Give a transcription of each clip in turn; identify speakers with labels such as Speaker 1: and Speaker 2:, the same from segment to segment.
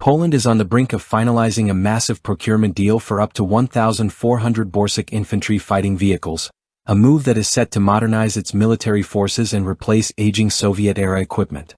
Speaker 1: Poland is on the brink of finalizing a massive procurement deal for up to 1,400 Borsuk Infantry fighting vehicles, a move that is set to modernize its military forces and replace aging Soviet-era equipment.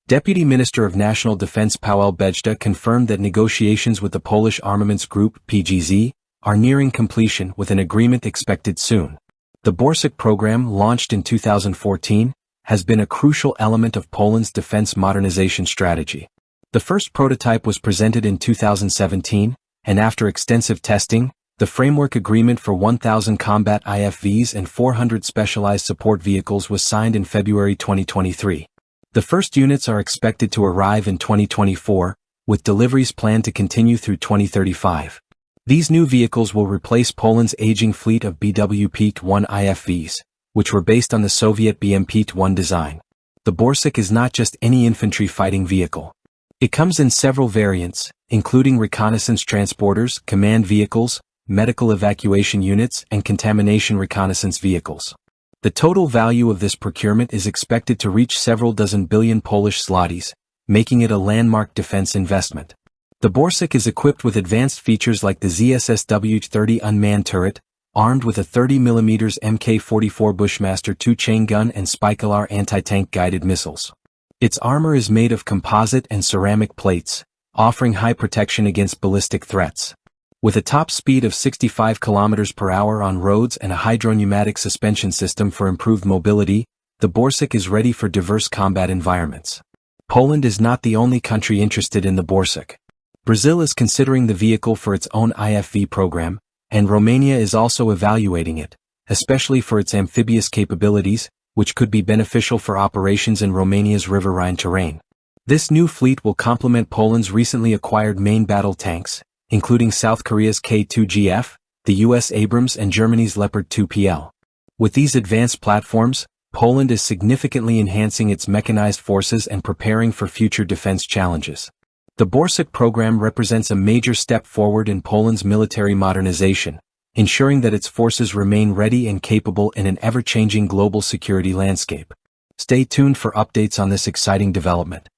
Speaker 1: Deputy Minister of National Defense Paweł Bejda confirmed that negotiations with the Polish armaments group PGZ are nearing completion with an agreement expected soon. The Borsuk program, launched in 2014, has been a crucial element of Poland's defense modernization strategy. The first prototype was presented in 2017, and after extensive testing, the framework agreement for 1,000 combat IFVs and 400 specialized support vehicles was signed in February 2023. The first units are expected to arrive in 2024, with deliveries planned to continue through 2035. These new vehicles will replace Poland's aging fleet of BWP-1 IFVs, which were based on the Soviet BWP-1 design. The Borsuk is not just any infantry fighting vehicle. It comes in several variants, including reconnaissance transporters, command vehicles, medical evacuation units, and contamination reconnaissance vehicles. The total value of this procurement is expected to reach several dozen billion Polish zlotys, making it a landmark defense investment. The Borsuk is equipped with advanced features like the ZSSW-30 unmanned turret, armed with a 30mm Mk-44 Bushmaster 2-chain gun and Spikelar anti-tank guided missiles. Its armor is made of composite and ceramic plates, offering high protection against ballistic threats. With a top speed of 65 km per hour on roads and a hydropneumatic suspension system for improved mobility, the Borsuk is ready for diverse combat environments. Poland is not the only country interested in the Borsuk. Brazil is considering the vehicle for its own IFV program, and Romania is also evaluating it, especially for its amphibious capabilities, which could be beneficial for operations in Romania's riverine terrain. This new fleet will complement Poland's recently acquired main battle tanks, including South Korea's K2GF, the US Abrams and Germany's Leopard 2PL. With these advanced platforms, Poland is significantly enhancing its mechanized forces and preparing for future defense challenges. The Borsuk program represents a major step forward in Poland's military modernization, ensuring that its forces remain ready and capable in an ever-changing global security landscape. Stay tuned for updates on this exciting development.